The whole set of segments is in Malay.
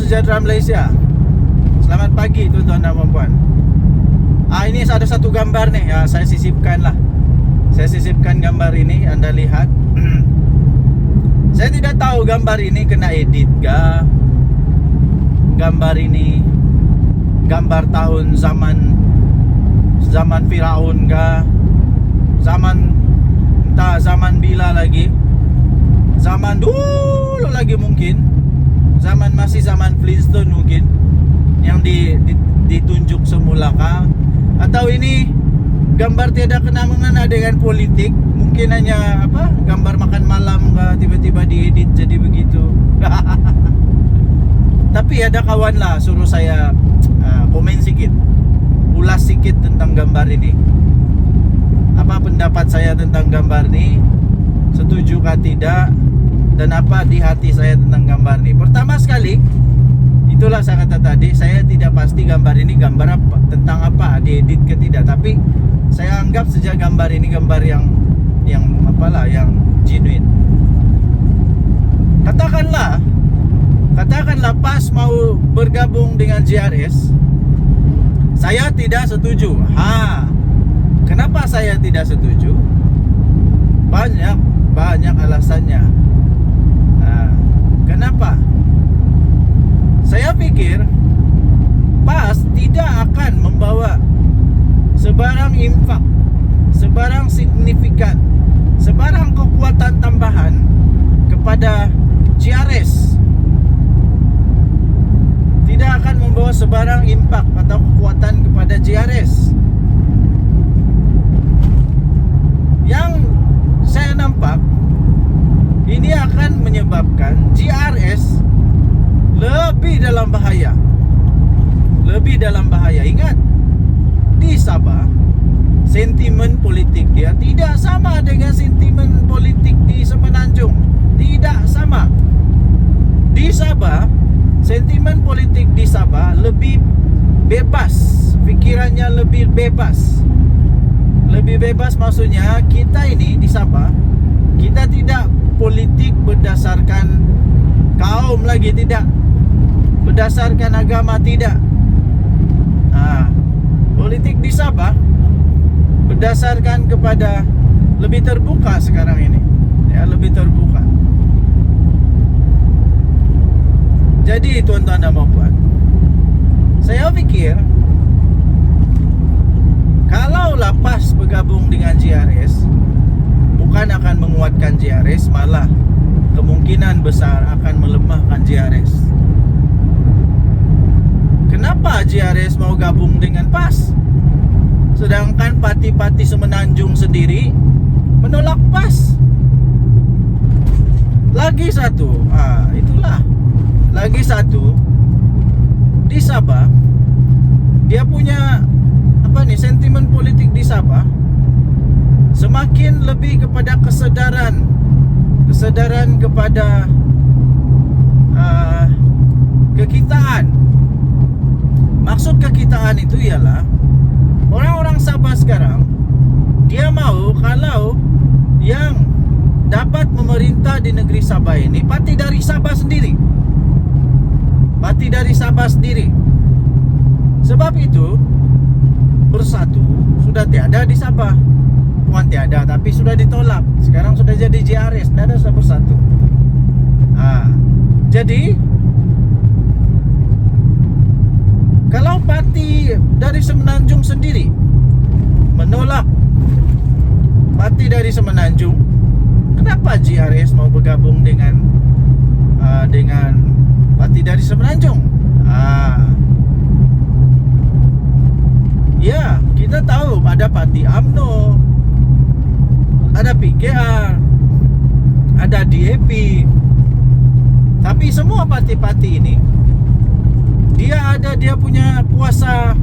sejahtera Malaysia. Selamat pagi tuan-tuan dan puan-puan. Ini ada satu gambar nih ya, saya sisipkan gambar ini, Anda lihat. Saya tidak tahu gambar ini kena edit kah, gambar ini gambar tahun zaman Firaun kah, entah zaman bila lagi, zaman dulu lagi mungkin, masih zaman Flintstone mungkin, yang ditunjuk semula kah, atau ini gambar tiada kena mengena dengan politik, mungkin hanya gambar makan malam kah, tiba-tiba diedit jadi begitu. Tapi ada kawan lah suruh saya komen sikit, ulas sikit tentang gambar ini. Apa pendapat saya tentang gambar ini, setuju kah tidak, dan apa di hati saya tentang gambar ini. Pertama sekali, itulah saya kata tadi, saya tidak pasti gambar ini gambar apa, tentang apa, diedit ke tidak. Tapi saya anggap saja gambar ini gambar yang genuine. Katakanlah pas mau bergabung dengan JRS, saya tidak setuju. Kenapa saya tidak setuju? Banyak alasannya. Kenapa? Saya pikir PAS tidak akan membawa sebarang impak, sebarang signifikan, sebarang kekuatan tambahan kepada JRS. Tidak akan membawa sebarang impak atau kekuatan kepada JRS. Yang saya nampak, ini akan menyebabkan JRS lebih dalam bahaya. Ingat, di Sabah sentimen politik dia tidak sama dengan sentimen politik di Semenanjung. Tidak sama. Di Sabah, sentimen politik di Sabah lebih bebas, pikirannya lebih bebas. Lebih bebas maksudnya, kita ini di Sabah, kita tidak politik berdasarkan kaum lagi, tidak berdasarkan agama, tidak. Politik di Sabah berdasarkan kepada lebih terbuka sekarang ini, ya, lebih terbuka. Jadi tuan-tuan dan puan, saya pikir kalau PAS bergabung dengan JRS, bukan akan menguatkan JRS, malah kemungkinan besar akan melemahkan JRS. Kenapa JRS mau gabung dengan PAS? Sedangkan parti-parti Semenanjung sendiri menolak PAS. Lagi satu, di Sabah, dia punya sentimen politik di Sabah semakin lebih kepada kesadaran kepada kekitaan. Maksud kekitaan itu ialah orang-orang Sabah sekarang, dia mau kalau yang dapat memerintah di negeri Sabah ini parti dari Sabah sendiri. Sebab itu Bersatu sudah tiada di Sabah. Bukan tiada, tapi sudah ditolak. Sekarang sudah jadi JRS, tidak ada sudah Bersatu. Jadi kalau parti dari Semenanjung sendiri menolak parti dari Semenanjung, kenapa JRS mau bergabung dengan parti dari Semenanjung? Ya, kita tahu ada parti UMNO, ada PKR, ada DAP. Tapi semua parti-parti ini dia punya kuasa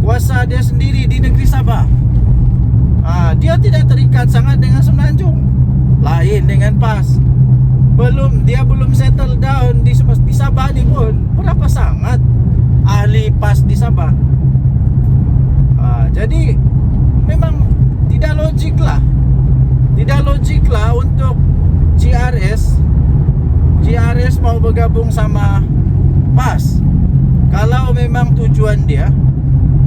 kuasa dia sendiri di negeri Sabah. Dia tidak terikat sangat dengan Semenanjung. Lain dengan PAS. Dia belum settle down di Sabah ni pun. Berapa sangat ahli PAS di Sabah. Jadi memang tidak logik lah untuk JRS mau bergabung bergabung sama PAS kalau memang tujuan dia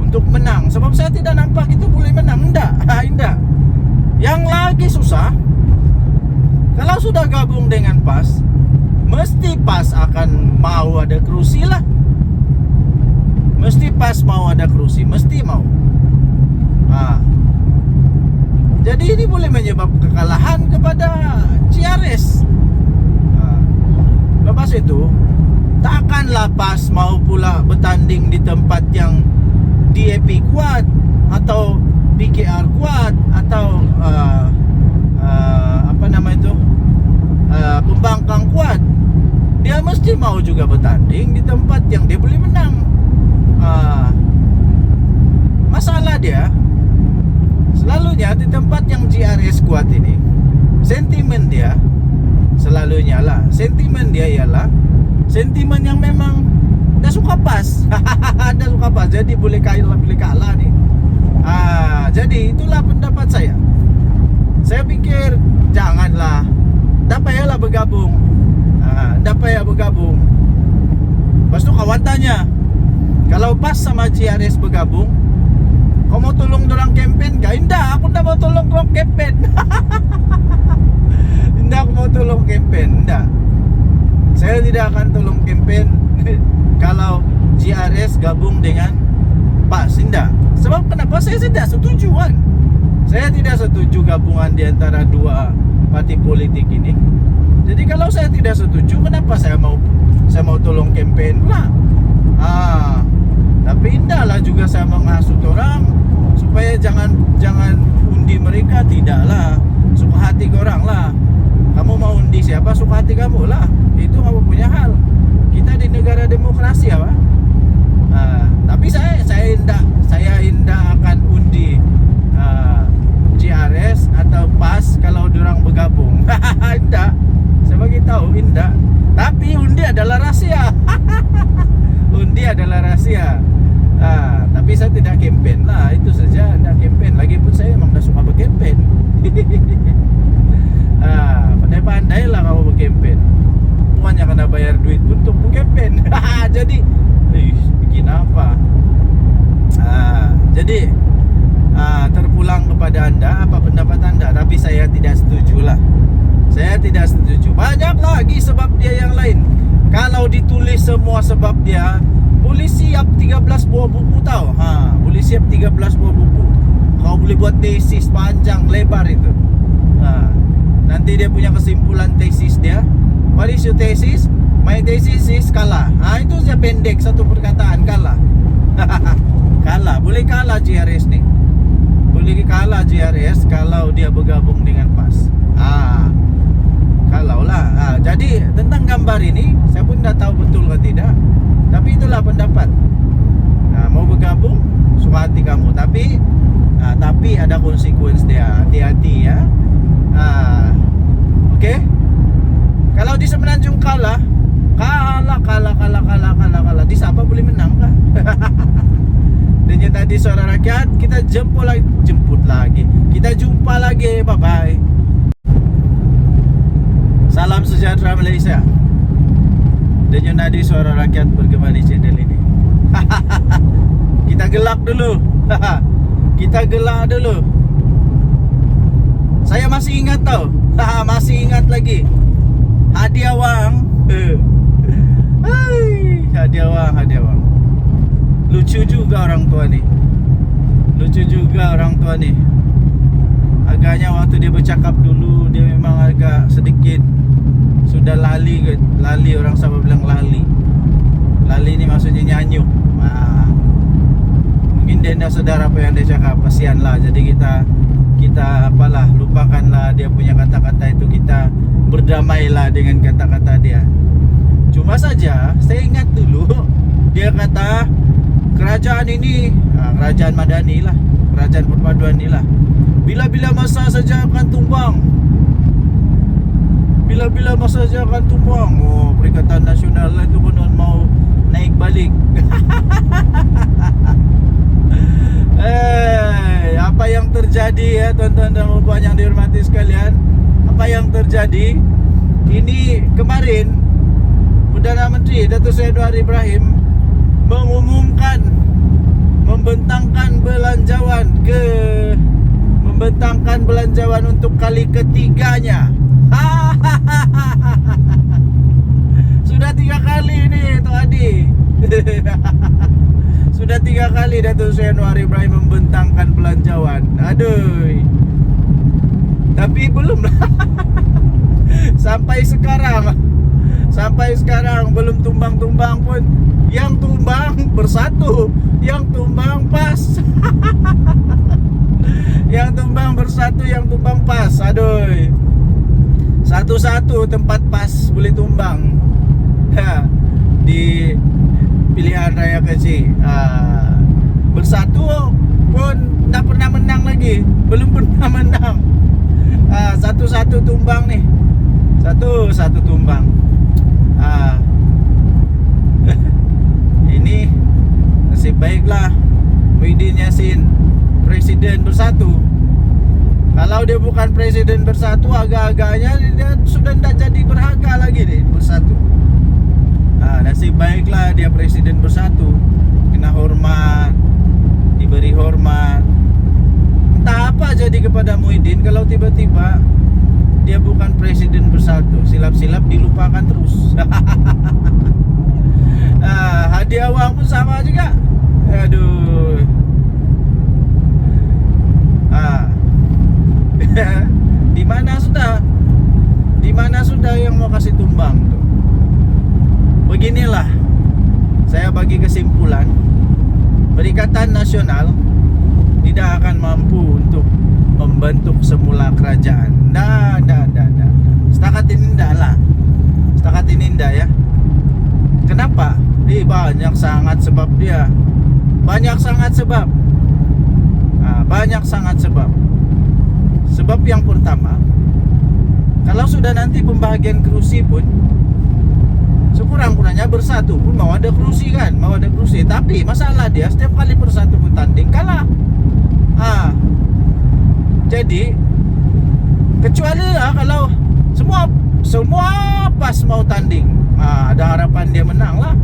untuk menang. Sebab saya tidak nampak itu boleh menang. Enggak. Yang lagi susah, kalau sudah gabung dengan PAS, mesti PAS akan mau ada kerusi lah. Mesti PAS mau ada kerusi, mesti mau. Jadi ini boleh menyebabkan kekalahan kepada CRS. Lepas itu, takkanlah PAS mau pula bertanding di tempat yang DAP kuat atau PKR kuat atau pembangkang kuat. Dia mesti mau juga bertanding di tempat yang dia boleh menang. Masalah dia selalunya di tempat yang GRS kuat ini, sentimen dia selalunya lah, sentimen dia ialah sentimen yang memang dah suka PAS. Dah suka PAS, jadi boleh kalah nih. Jadi itulah pendapat saya. Saya pikir janganlah, tak payahlah bergabung. Tak payah bergabung. Lepas tu kawan tanya, kalau PAS sama GRS bergabung, kau mau tolong dorang kempen kah? Indah, aku tak mau tolong dorang kempen. Indah, aku mau tolong kempen. Indah, saya tidak akan tolong kempen kalau GRS gabung dengan PAS. Indah. Sebab kenapa saya tidak setuju kan? Saya tidak setuju gabungan di antara dua parti politik ini. Jadi kalau saya tidak setuju, kenapa saya mau tolong kempen pula? Tapi indahlah juga saya menghasut orang supaya jangan undi mereka. Tidaklah, suka hati korang lah. Kamu mau undi siapa, suka hati kamu lah. Itu kamu punya hal. Kita di negara demokrasi apa? Tapi saya indah akan undi GRS atau PAS kalau diorang bergabung. Indah, saya bagi tahu indah. Tapi undi adalah rahasia. Undi adalah rahasia. Tapi saya tidak kempen lah, itu saja. Tidak kempen. Lagipun saya memang dah suka berkempen. Pandai-pandai lah kamu berkempen. Semuanya kena bayar duit untuk berkempen. Jadi bikin apa? Jadi terpulang kepada anda, apa pendapat anda? Tapi saya tidak setuju lah. Saya tidak setuju. Banyak lagi sebab dia yang lain. Kalau ditulis semua sebab dia, boleh siap 13 buah buku tau. Boleh siap 13 buah buku. Kau boleh buat tesis panjang lebar itu. Nanti dia punya kesimpulan tesis dia. What is your thesis? My thesis is kalah. Itu saja pendek, satu perkataan, kalah. Kalah, boleh kalah GRS nih. Boleh kalah GRS kalau dia bergabung dengan PAS. Kalau lah. Jadi tentang gambar ini saya pun tidak tahu betul atau tidak. Tapi itulah pendapat. Mau bergabung, suka hati kamu. Tapi ada konsekuensi dia. Hati-hati ya. Oke. Kalau di Semenanjung kalah. Di Sabah boleh menang kah? Dan yang tadi Suara Rakyat, kita jemput lagi. Kita jumpa lagi. Bye bye. Salam sejahtera Malaysia. Dan yang tadi Suara Rakyat bergema di channel ini. Kita gelak dulu. Kita gelak dulu. Saya masih ingat tau. Masih ingat lagi. Hadiah wang. Hadiah wang. Lucu juga orang tua ni. Agaknya waktu dia bercakap dulu, dia memang agak sedikit sudah lali. Orang Sabah bilang lali. Lali ni maksudnya nyanyuk. Mungkin dia tidak sedar apa yang dia cakap. Kasihanlah. Jadi kita apalah, lupakanlah dia punya kata-kata itu. Kita berdamailah dengan kata-kata dia. Cuma saja saya ingat dulu dia kata kerajaan ini, kerajaan Madani lah, kerajaan perpaduan ni lah, bila-bila masa saja akan tumbang. Bila-bila masa saja akan tumbang. Perikatan Nasional lah itu konon mau naik balik. Apa yang terjadi ya tuan-tuan dan puan yang dihormati sekalian? Apa yang terjadi? Ini kemarin Perdana tadi Datuk Seri Anwar Ibrahim mengumumkan membentangkan belanjawan untuk kali ketiganya. Sudah 3 kali ini Tok Adi. Sudah 3 kali Datuk Seri Anwar Ibrahim membentangkan belanjawan. Aduh. Tapi belum lah. Sampai sekarang belum tumbang-tumbang pun. Yang tumbang bersatu, yang tumbang pas. Yang tumbang bersatu, yang tumbang pas. Aduh. Satu-satu tempat pas boleh tumbang. Di pilihan raya kecil. Bersatu pun tak pernah menang lagi. Belum pernah menang. Satu-satu tumbang nih. Satu tumbang. Ini nasib baiklah Muhyiddin Yassin Presiden Bersatu. Kalau dia bukan Presiden Bersatu, agak-agaknya dia sudah tidak jadi berharga lagi nih Bersatu. Nasib baiklah dia Presiden Bersatu, kena hormat, diberi hormat. Entah apa jadi kepada Muhyiddin kalau tiba-tiba dia bukan Presiden Bersatu, silap-silap dilupakan terus. Hadiah uang pun sama juga. Aduh. Di mana sudah yang mau kasih tumbang tuh. Beginilah saya bagi kesimpulan, Perikatan Nasional tidak akan mampu untuk membentuk semula kerajaan. Nah. Setakat ini enggak ya. Kenapa? Banyak sangat sebab dia. Banyak sangat sebab. Sebab yang pertama, kalau sudah nanti pembagian kerusi pun sekurang-kurangnya Bersatu pun mau ada kerusi kan, tapi masalah dia setiap kali Bersatu bertanding kalah. Jadi kecuali kalau semua pas mau tanding, ada harapan dia menang lah.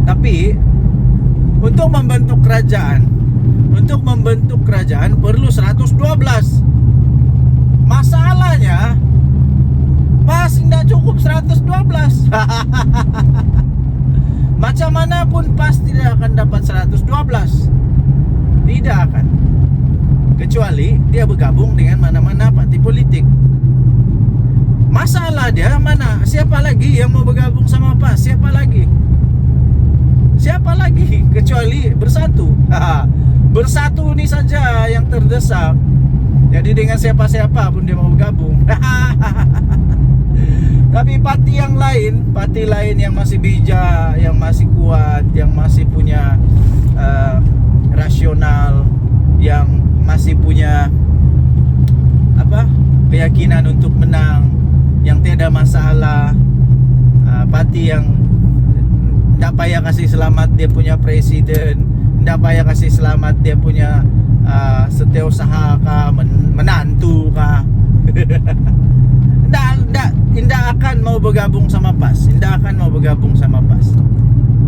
Tapi untuk membentuk kerajaan perlu 112. Masalahnya pas tidak cukup 112. Macam mana pun pas tidak akan dapat 112. Tidak akan. Kecuali dia bergabung dengan mana-mana parti politik. Masalah dia mana? Siapa lagi yang mau bergabung sama PAS? Siapa lagi? Kecuali Bersatu. Bersatu ini saja yang terdesak. Jadi dengan siapa-siapa pun dia mau bergabung. Tapi parti lain yang masih bijak, yang masih kuat, yang masih punya rasional, yang masih punya keyakinan untuk menang, yang tiada masalah, parti yang tidak payah kasih selamat dia punya presiden, tidak payah kasih selamat dia punya setiausaha kah, menantu kah. Tidak akan mau bergabung sama PAS.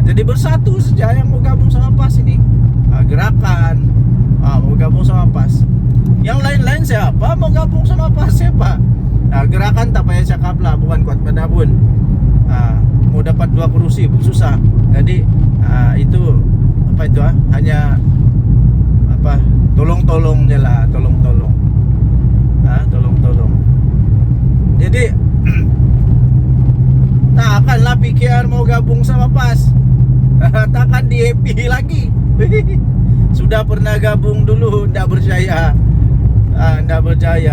Jadi Bersatu saja yang mau gabung sama PAS ini. Gerakan mau gabung sama PAS. Yang lain-lain siapa mau gabung sama PAS? Siapa? Gerakan tak payah cakap lah, bukan kuat pada pun. Mau dapat 2 kursi pun susah. Jadi itu hanya tolong-tolong je lah, tolong-tolong. Jadi tak akanlah PKR mau gabung sama PAS. Takkan di happy lagi. Sudah pernah gabung dulu, tidak berjaya.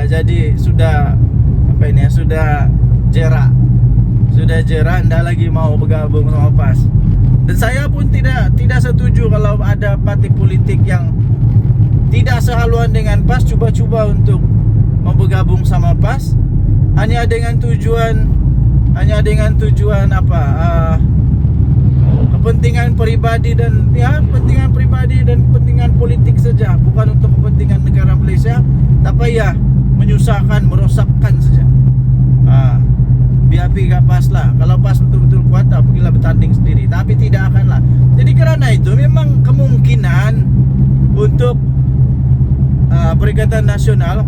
Jadi sudah jerak. Tidak lagi mau bergabung sama PAS. Dan saya pun tidak setuju kalau ada parti politik yang tidak sehaluan dengan PAS cuba-cuba untuk mau bergabung sama PAS hanya dengan tujuan kepentingan pribadi dan kepentingan politik saja, bukan untuk kepentingan negara Malaysia, tapi menyusahkan, merosakkan saja. api gak pas lah. Kalau pas betul-betul kuat, pergilah bertanding sendiri. Tapi tidak akan lah. Jadi karena itu memang kemungkinan untuk Perikatan Nasional,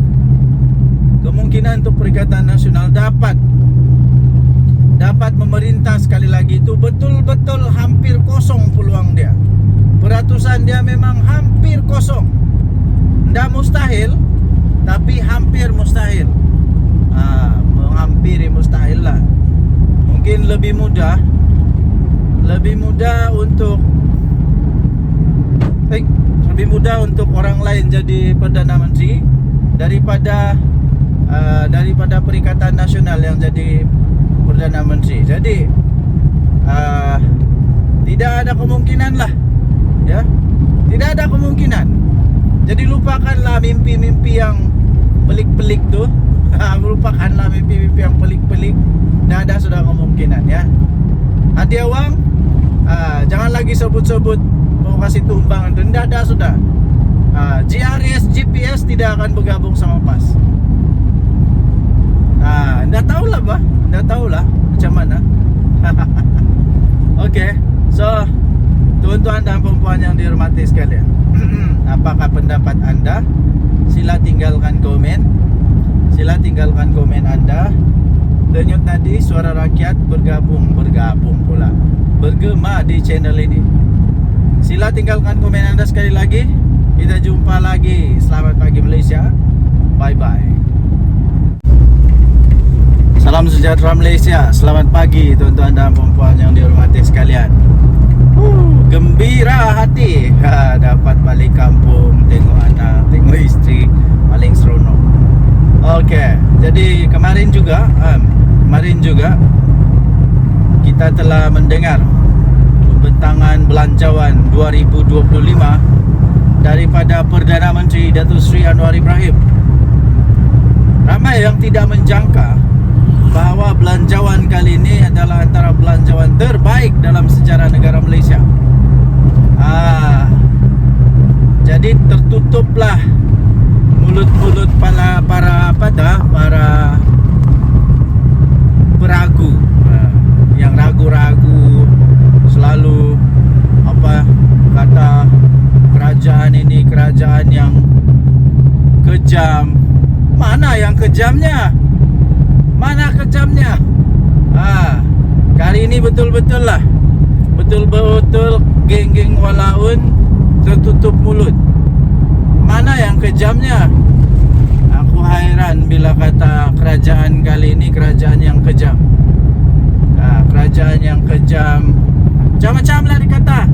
kemungkinan untuk Perikatan Nasional dapat memerintah sekali lagi itu betul-betul hampir kosong peluang dia. Peratusan dia memang hampir kosong. Tidak mustahil, tapi hampir mustahil. Menghampiri mustahil lah. Mungkin lebih mudah untuk orang lain jadi Perdana Menteri daripada Perikatan Nasional yang jadi Perdana Menteri. Jadi tidak ada kemungkinan lah, ya, tidak ada kemungkinan. Jadi lupakanlah mimpi-mimpi yang pelik-pelik tuh. Lupakanlah mimpi-mimpi yang pelik-pelik. Tidak ada sudah kemungkinan, ya. Hadiah uang, jangan lagi sebut-sebut mau kasih tumbang. Tidak ada sudah. GRS, GPS tidak akan bergabung sama PAS. Nggak tahu lah, bah. Nggak tahu lah macam mana. Oke, so tuan-tuan dan perempuan yang dihormati sekalian, apakah pendapat anda? Sila tinggalkan komen. Anda. Denyut nadi suara rakyat bergabung pula, bergema di channel ini. Sila tinggalkan komen anda sekali lagi. Kita jumpa lagi. Selamat pagi Malaysia. Bye bye. Salam sejahtera Malaysia. Selamat pagi tuan-tuan dan perempuan yang dihormati sekalian. Gembira hati dapat balik kampung, tengok anak, tengok isteri, paling seronok. Okey, jadi kemarin juga kita telah mendengar pembentangan belanjawan 2025 daripada Perdana Menteri Datuk Seri Anwar Ibrahim. Ramai yang tidak menjangka bahawa belanjawan kali ini adalah antara belanjawan terbaik dalam sejarah negara Malaysia. Jadi tertutuplah mulut-mulut para peragu, yang ragu-ragu, selalu kata kerajaan ini kerajaan yang kejam. Mana yang kejamnya? Kali ini betul-betul geng-geng walaun tertutup mulut. Mana yang kejamnya? Aku hairan bila kata kerajaan kali ini kerajaan yang kejam. Kerajaan yang kejam, macam-macam lah dikata.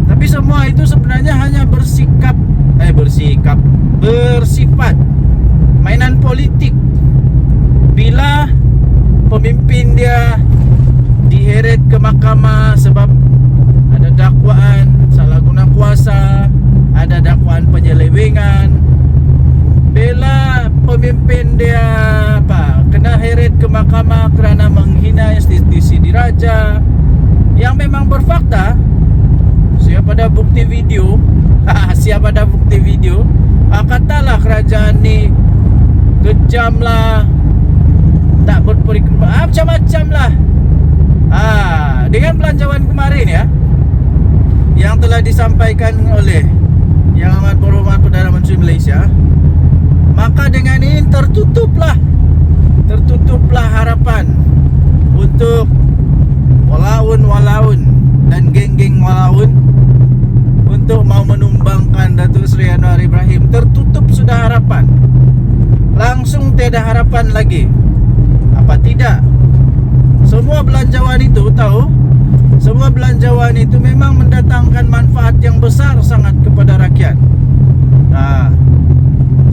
Tapi semua itu sebenarnya hanya bersifat mainan politik. Bila pemimpin dia diheret ke mahkamah sebab ada dakwaan salah guna kuasa, ada dakwaan penyelewengan. Bila pemimpin dia kena heret ke mahkamah kerana menghina institusi diraja yang memang berfakta, siap ada bukti video, katalah kerajaan ni kejam lah, tak berperiksa, macam-macam lah. Dengan belanjawan kemarin, ya, yang telah disampaikan oleh Yang Amat Berhormat Perdana Menteri Malaysia, maka dengan ini tertutuplah harapan untuk walaun dan geng-geng walaun untuk mau menumbangkan Datuk Seri Anwar Ibrahim. Tertutup sudah harapan. Langsung tiada harapan lagi. Apa tidak? Semua belanjawan itu memang mendatangkan manfaat yang besar sangat kepada rakyat.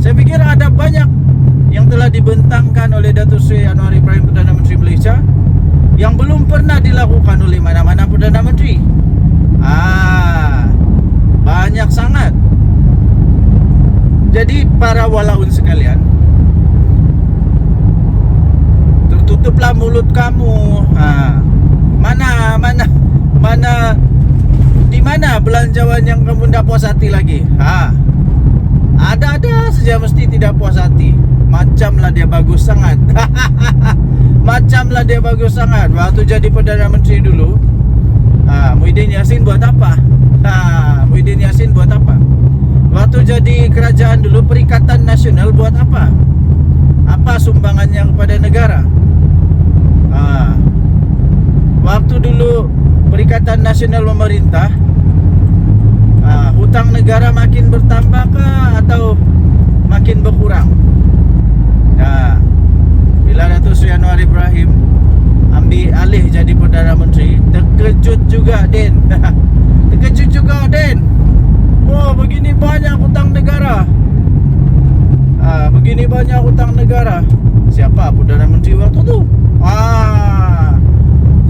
Saya fikir ada banyak yang telah dibentangkan oleh Datuk Seri Anwar Ibrahim Perdana Menteri Malaysia yang belum pernah dilakukan oleh mana-mana Perdana Menteri. Banyak sangat. Jadi para walaun sekalian, tertutuplah mulut kamu. Di mana belanjawan yang kamu tidak puas hati lagi? Ada saja mesti tidak puas hati. Macamlah dia bagus sangat. Macam lah dia bagus sangat. Waktu jadi Perdana Menteri dulu, Muhyiddin Yassin buat apa? Muhyiddin Yassin buat apa? Waktu jadi kerajaan dulu, Perikatan Nasional buat apa? Apa sumbangannya kepada negara? Waktu dulu Perikatan Nasional memerintah, hutang negara makin bertambah kah atau makin berkurang? Bila Datuk Seri Anwar Ibrahim ambil alih jadi Perdana Menteri, terkejut juga Den. Terkejut juga Den. Wah, begini banyak hutang negara. Begini banyak hutang negara. Siapa Perdana Menteri waktu tu?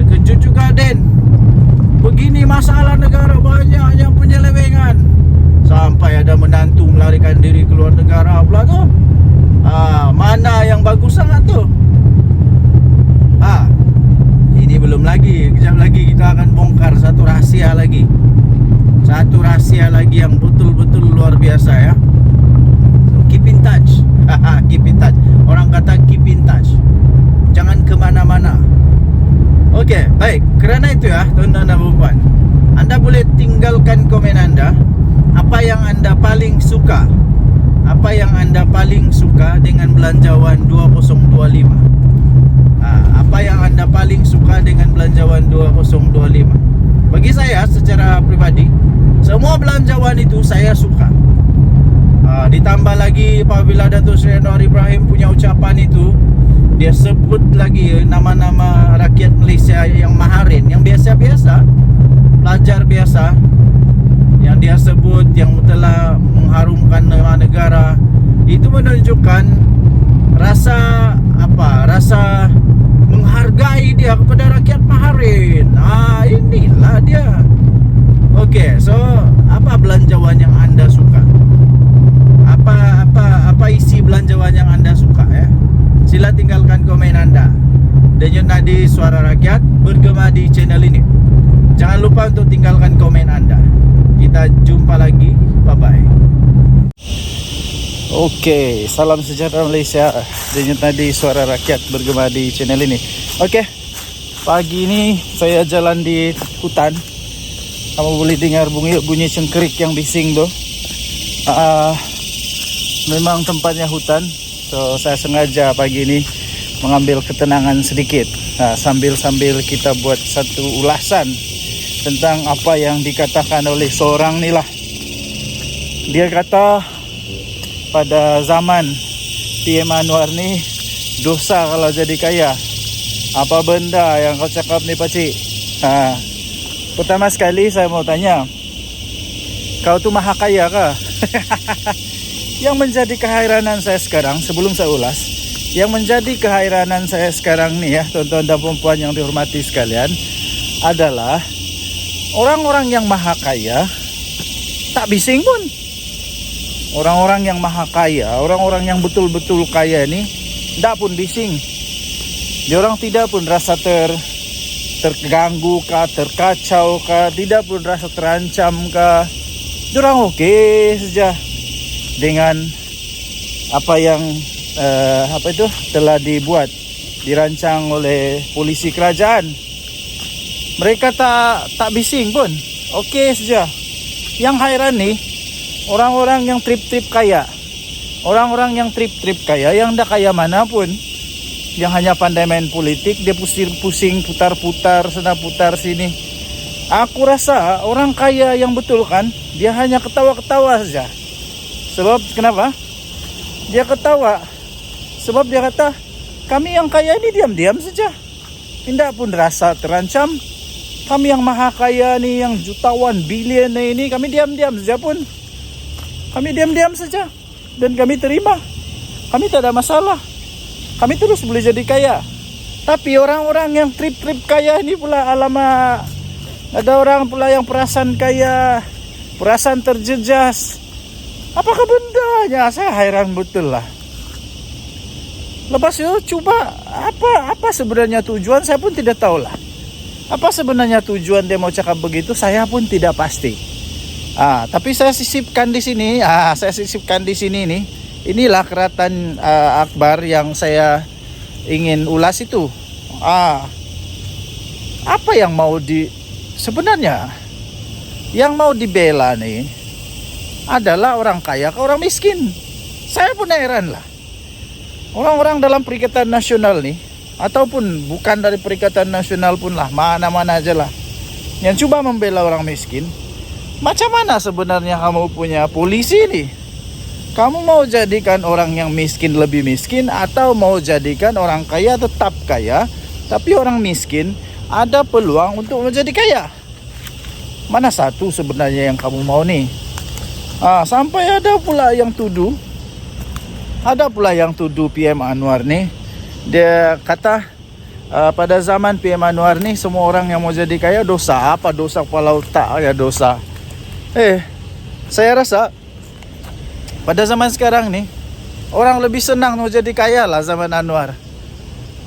Terkejut juga Den. Begini masalah negara, banyak yang penyelewengan. Sampai ada menantu melarikan diri keluar negara pula tu. Mana yang bagus sangat tu? Ini belum lagi. Kejap lagi kita akan bongkar satu rahsia lagi. Satu rahsia lagi yang betul-betul luar biasa ya. So, keep in touch. Keep in touch. Orang kata keep in touch. Jangan kemana-mana. Okey, baik. Kerana itu ya, tuan-tuan dan puan, anda boleh tinggalkan komen anda. Apa yang anda paling suka? Apa yang anda paling suka dengan belanjawan 2025? Apa yang anda paling suka dengan belanjawan 2025? Bagi saya secara pribadi, semua belanjawan itu saya suka. Ditambah lagi apabila Datuk Seri Anwar Ibrahim punya ucapan itu, dia sebut lagi nama-nama rakyat Malaysia yang maharin, yang biasa-biasa, pelajar biasa, yang dia sebut, yang telah mengharumkan nama negara. Itu menunjukkan rasa apa? Rasa menghargai dia kepada rakyat maharin. Inilah dia. Okey, so apa belanjawan yang anda suka? Apa isi belanjawan yang anda suka ya? Sila tinggalkan komen anda. Denyut Nadi Suara Rakyat bergema di channel ini. Jangan lupa untuk tinggalkan komen anda. Kita jumpa lagi. Bye-bye. Okey, salam sejahtera Malaysia. Denyut Nadi Suara Rakyat bergema di channel ini. Okey, pagi ini saya jalan di hutan. Kamu boleh dengar bunyi cengkerik yang bising tu. Memang tempatnya hutan. So saya sengaja pagi ini mengambil ketenangan sedikit. Sambil kita buat satu ulasan tentang apa yang dikatakan oleh seorang ni lah. Dia kata pada zaman PM Anwar ni, dosa kalau jadi kaya. Apa benda yang kau cakap ni pakcik? Pertama sekali saya mau tanya, kau tu maha kaya kah? Yang menjadi keheranan saya sekarang, sebelum saya ulas, yang menjadi keheranan saya sekarang ni ya, tuan-tuan dan puan yang dihormati sekalian, adalah orang-orang yang maha kaya tak bising pun. Orang-orang yang maha kaya, orang-orang yang betul-betul kaya ni tak pun bising. Diorang tidak pun rasa terganggu kah, terkacau kah, tidak pun rasa terancam kah. Diorang okey saja dengan apa yang telah dirancang oleh polisi kerajaan. Mereka tak bising pun, okey saja. Yang hairan ni orang-orang yang trip-trip kaya. Orang-orang yang trip-trip kaya, yang dah kaya mana pun, yang hanya pandai main politik, dia pusing-pusing, putar-putar sana putar sini. Aku rasa orang kaya yang betul kan, dia hanya ketawa-ketawa saja. Sebab kenapa? Dia ketawa sebab dia kata, kami yang kaya ini diam-diam saja, tidak pun rasa terancam. Kami yang maha kaya ni, yang jutawan, bilion ini, kami diam-diam saja pun. Kami diam-diam saja dan kami terima. Kami tak ada masalah. Kami terus boleh jadi kaya. Tapi orang-orang yang trip-trip kaya ini pula, alamak, ada orang pula yang perasan kaya, perasan terjejas. Apakah bendanya? Saya hairan betul lah. Lepas itu cuba apa sebenarnya tujuan, saya pun tidak tahu lah. Apa sebenarnya tujuan dia mau cakap begitu, saya pun tidak pasti. Tapi saya sisipkan di sini. Inilah keratan akbar yang saya ingin ulas itu. Apa yang mau sebenarnya yang mau dibela nih adalah orang kaya ke orang miskin. Saya pun heran lah. Orang-orang dalam Perikatan Nasional nih, ataupun bukan dari Perikatan Nasional pun lah, mana-mana aja lah, yang coba membela orang miskin. Macam mana sebenarnya kamu punya polisi nih? Kamu mau jadikan orang yang miskin lebih miskin, atau mau jadikan orang kaya tetap kaya, tapi orang miskin ada peluang untuk menjadi kaya? Mana satu sebenarnya yang kamu mau nih? Sampai ada pula yang tuduh PM Anwar nih. Dia kata pada zaman PM Anwar nih, semua orang yang mau jadi kaya dosa. Apa dosa kepala otak ya dosa? Saya rasa pada zaman sekarang nih, orang lebih senang mau jadi kaya lah zaman Anwar.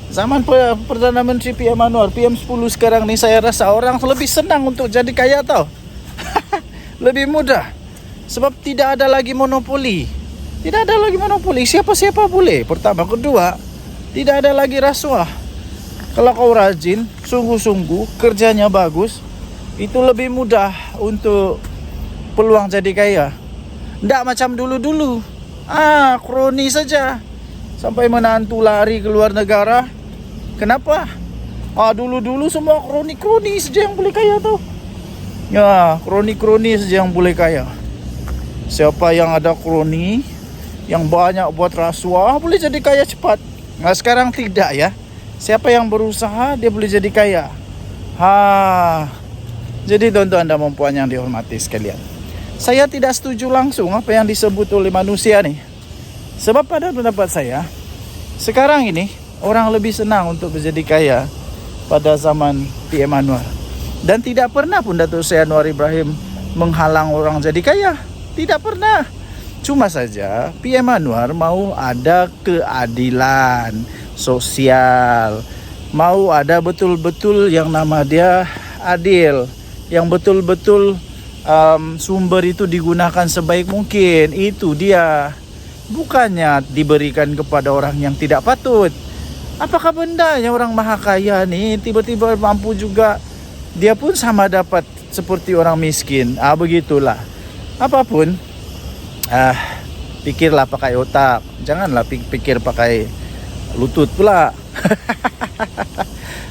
Zaman Perdana Menteri PM Anwar, PM10 sekarang nih, saya rasa orang lebih senang untuk jadi kaya tau. Lebih mudah. Sebab tidak ada lagi monopoli. Siapa-siapa boleh. Pertama. Kedua, tidak ada lagi rasuah. Kalau kau rajin, sungguh-sungguh, kerjanya bagus, itu lebih mudah untuk peluang jadi kaya. Tidak macam dulu-dulu. Kroni saja. Sampai menantu lari ke luar negara. Kenapa? Dulu-dulu semua kroni-kroni saja yang boleh kaya tau. Ya, kroni-kroni saja yang boleh kaya. Siapa yang ada kroni, yang banyak buat rasuah, boleh jadi kaya cepat. Nah, sekarang tidak ya. Siapa yang berusaha, dia boleh jadi kaya. Jadi tuan-tuan dan puan yang dihormati sekalian, saya tidak setuju langsung apa yang disebut oleh manusia nih. Sebab pada pendapat saya, sekarang ini orang lebih senang untuk menjadi kaya pada zaman PM Anwar. Dan tidak pernah pun Datuk Seri Anwar Ibrahim menghalang orang jadi kaya. Tidak pernah. Cuma saja PM Anwar mau ada keadilan sosial, mau ada betul-betul yang nama dia adil, yang betul-betul sumber itu digunakan sebaik mungkin. Itu dia. Bukannya diberikan kepada orang yang tidak patut. Apakah bendanya orang maha kaya nih tiba-tiba mampu juga, dia pun sama dapat seperti orang miskin? Begitulah. Apapun, pikirlah pakai otak, janganlah pikir pakai lutut pula.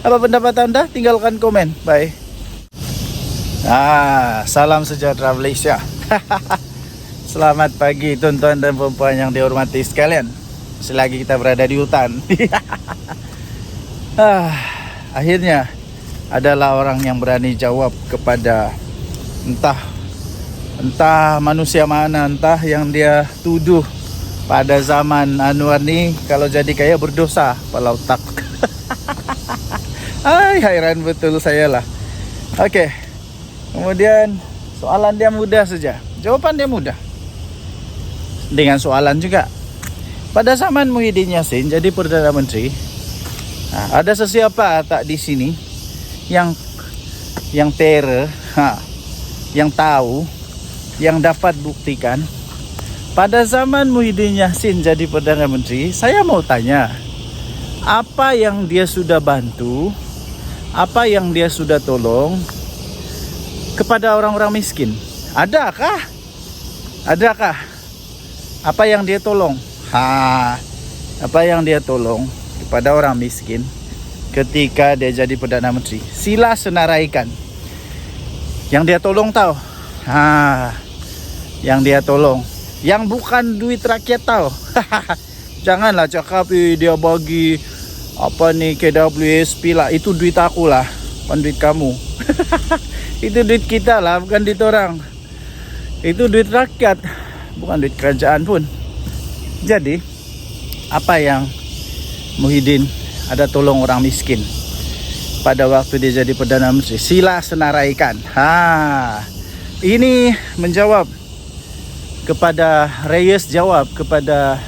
Apa pendapat anda? Tinggalkan komen. Bye. Salam sejahtera Malaysia. Selamat pagi tuan-tuan dan puan yang dihormati sekalian. Selagi kita berada di hutan. Akhirnya adalah orang yang berani jawab kepada entah manusia mana, entah yang dia tuduh pada zaman Anwar ni kalau jadi kaya berdosa kepala otak. Hairan betul saya lah. Okey. Kemudian soalan dia mudah saja, jawapan dia mudah. Dengan soalan juga. Pada zaman Muhyiddin Yassin jadi Perdana Menteri, ada sesiapa tak di sini yang terror, yang tahu, yang dapat buktikan pada zaman Muhyiddin Yassin jadi Perdana Menteri? Saya mau tanya, apa yang dia sudah bantu, apa yang dia sudah tolong kepada orang-orang miskin? Adakah? Apa yang dia tolong? Apa yang dia tolong kepada orang miskin ketika dia jadi Perdana Menteri? Sila senaraikan. Yang dia tolong tahu? Yang dia tolong, yang bukan duit rakyat tahu. Janganlah cakap dia bagi apa nih KWSP lah, itu duit aku lah, bukan duit kamu. Itu duit kita lah, bukan duit orang. Itu duit rakyat, bukan duit kerajaan pun. Jadi apa yang Muhyiddin ada tolong orang miskin pada waktu dia jadi Perdana Menteri? Sila senaraikan. Ini menjawab kepada Reyes, jawab kepada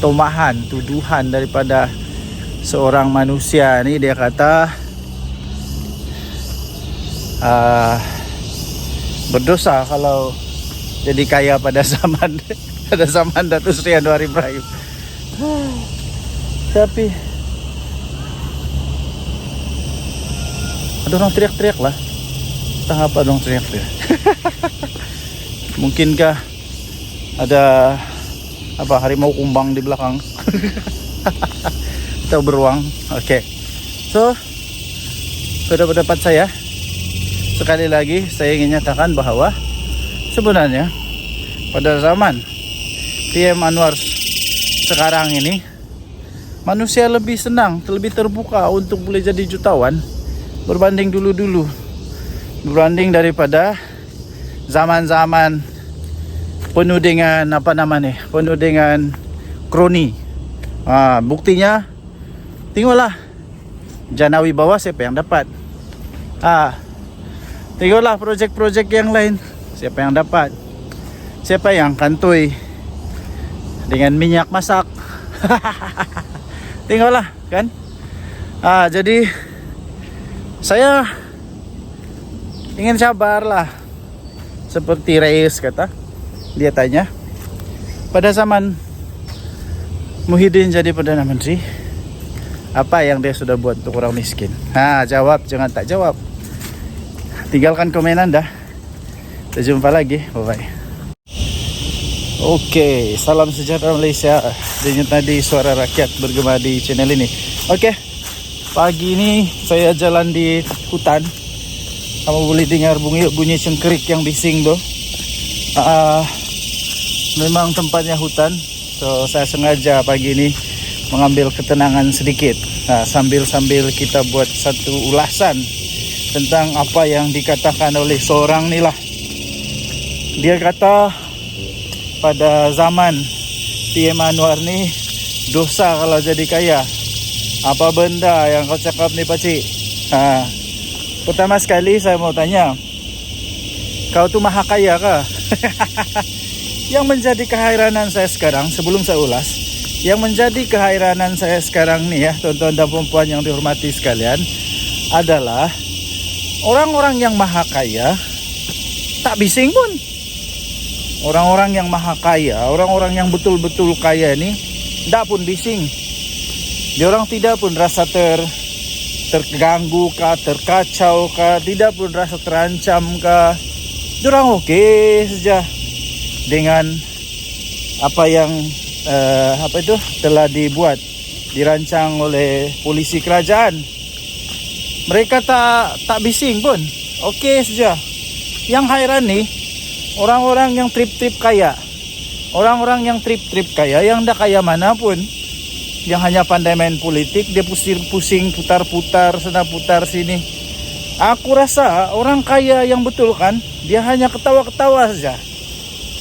tomahan, tuduhan daripada seorang manusia ni. Dia kata berdosa kalau jadi kaya pada zaman Datuk Seri Anwar Ibrahim. Tapi Ada orang teriak-teriak lah. Entah apa dong teriak-teriak. Mungkinkah ada apa harimau kumbang di belakang? Atau beruang. Oke. So, pada pendapat saya, sekali lagi saya ingin nyatakan bahwa sebenarnya pada zaman PM Anwar sekarang ini, manusia lebih senang, lebih terbuka untuk boleh jadi jutawan berbanding dulu-dulu, berbanding daripada zaman-zaman penuh dengan apa namanya, penuh dengan kroni. Buktinya tengoklah Jana Wibawa siapa yang dapat. Tengoklah projek-projek yang lain siapa yang dapat. Siapa yang kantoi dengan minyak masak. Tengoklah kan. Jadi saya ingin sabarlah. Seperti Reis kata, dia tanya, pada zaman Muhyiddin jadi Perdana Menteri, apa yang dia sudah buat untuk orang miskin? Jawab, jangan tak jawab. Tinggalkan komen Anda. Kita jumpa lagi, bye-bye. Oke, salam sejahtera Malaysia. Dan tadi suara rakyat bergema di channel ini. Oke, pagi ini saya jalan di hutan. Kamu boleh dengar bunyi cengkerik yang bising tuh. Memang tempatnya hutan. So saya sengaja pagi ini mengambil ketenangan sedikit. Sambil kita buat satu ulasan tentang apa yang dikatakan oleh seorang ni lah. Dia kata pada zaman PM Anwar ni dosa kalau jadi kaya. Apa benda yang kau cakap ni pakcik? Pertama sekali saya mau tanya, kau tu maha kaya kah? Yang menjadi keheranan saya sekarang, sebelum saya ulas, yang menjadi keheranan saya sekarang nih ya, tuan-tuan dan puan yang dihormati sekalian, adalah orang-orang yang maha kaya tak bising pun. Orang-orang yang maha kaya, orang-orang yang betul-betul kaya ni tak pun bising. Diorang tidak pun rasa terganggu kah, terkacau kah, tidak pun rasa terancam kah. Diorang okey saja dengan apa yang telah dirancang oleh polisi kerajaan. Mereka tak bising pun, okey saja. Yang hairan ni orang-orang yang trip-trip kaya. Orang-orang yang trip-trip kaya, yang dah kaya mana pun, yang hanya pandai main politik, dia pusing putar-putar sana putar sini. Aku rasa orang kaya yang betul kan, dia hanya ketawa-ketawa saja.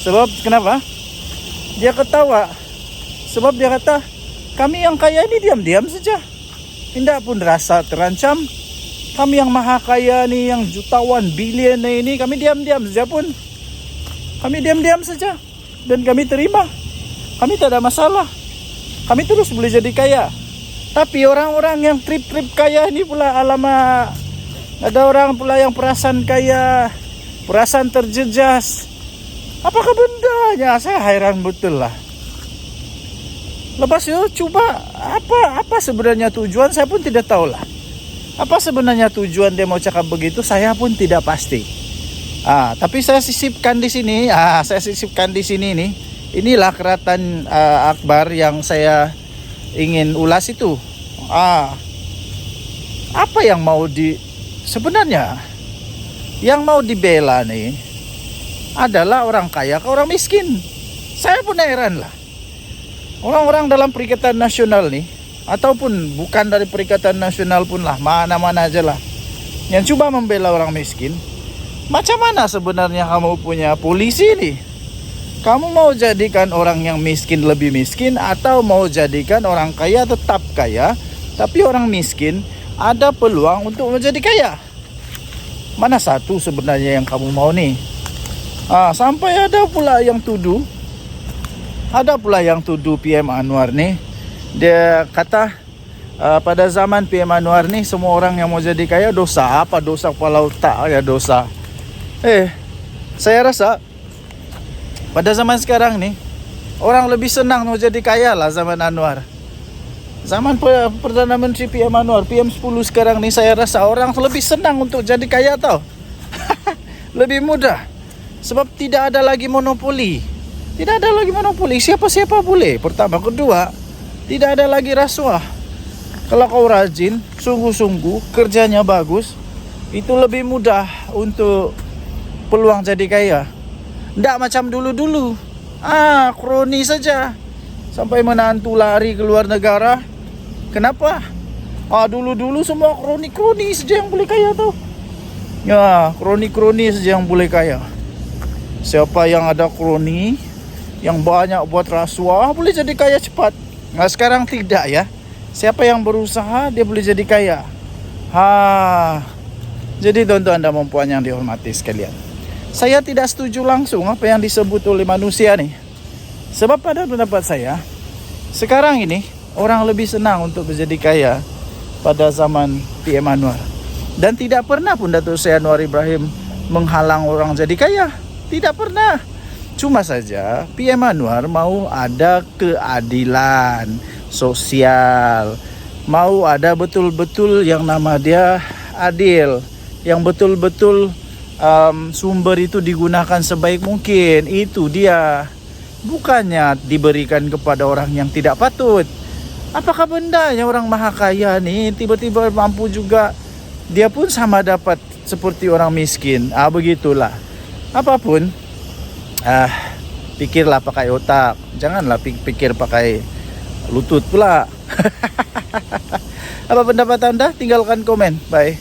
Sebab kenapa? Dia ketawa sebab dia kata, kami yang kaya ini diam-diam saja, tidak pun rasa terancam. Kami yang maha kaya ni, yang jutawan bilion ini, kami diam-diam saja pun. Kami diam-diam saja dan kami terima. Kami tak ada masalah. Kami terus boleh jadi kaya. Tapi orang-orang yang trip-trip kaya ini pula, alamak, ada orang pula yang perasaan kaya, perasaan terjejas. Apakah bendanya? Saya hairan betul lah. Lepas itu cuba apa sebenarnya tujuan, saya pun tidak tahu lah. Apa sebenarnya tujuan dia mau cakap begitu, saya pun tidak pasti. Tapi saya sisipkan di sini. Saya sisipkan di sini nih. Inilah keratan akbar yang saya ingin ulas itu. Apa yang mau sebenarnya yang mau dibela nih adalah orang kaya ke orang miskin. Saya pun heran lah. Orang-orang dalam Perikatan Nasional nih, ataupun bukan dari Perikatan Nasional pun lah, mana-mana aja lah, yang coba membela orang miskin. Macam mana sebenarnya kamu punya polisi nih? Kamu mau jadikan orang yang miskin lebih miskin, atau mau jadikan orang kaya tetap kaya, tapi orang miskin ada peluang untuk menjadi kaya? Mana satu sebenarnya yang kamu mau nih? Sampai ada pula yang tuduh PM Anwar nih. Dia kata pada zaman PM Anwar nih, semua orang yang mau jadi kaya dosa. Apa dosa kepala otak ya dosa? Saya rasa pada zaman sekarang nih, orang lebih senang mau jadi kaya lah zaman Anwar. Zaman Perdana Menteri PM Anwar, PM10 sekarang nih, saya rasa orang lebih senang untuk jadi kaya tau. Lebih mudah. Sebab tidak ada lagi monopoli. Tidak ada lagi monopoli, siapa-siapa boleh. Pertama, kedua, tidak ada lagi rasuah. Kalau kau rajin, sungguh-sungguh, kerjanya bagus, itu lebih mudah untuk peluang jadi kaya. Tidak macam dulu-dulu. Kroni saja. Sampai menantu lari ke luar negara. Kenapa? Dulu-dulu semua kroni-kroni saja yang boleh kaya tau. Ya, kroni-kroni saja yang boleh kaya. Siapa yang ada kroni, yang banyak buat rasuah, boleh jadi kaya cepat. Nah, sekarang tidak ya. Siapa yang berusaha, dia boleh jadi kaya. Jadi tuan-tuan dan puan yang dihormati sekalian, saya tidak setuju langsung apa yang disebut oleh manusia nih. Sebab pada pendapat saya, sekarang ini orang lebih senang untuk menjadi kaya pada zaman PM Anwar. Dan tidak pernah pun Datuk Seri Anwar Ibrahim menghalang orang jadi kaya. Tidak pernah. Cuma saja PM Anwar mau ada keadilan sosial. Mau ada betul-betul yang nama dia adil. Yang betul-betul sumber itu digunakan sebaik mungkin. Itu dia. Bukannya diberikan kepada orang yang tidak patut. Apakah bendanya orang maha kaya nih tiba-tiba mampu juga, dia pun sama dapat seperti orang miskin. Begitulah. Apapun, pikirlah pakai otak. Janganlah pikir pakai lutut pula. Apa pendapat anda? Tinggalkan komen. Bye.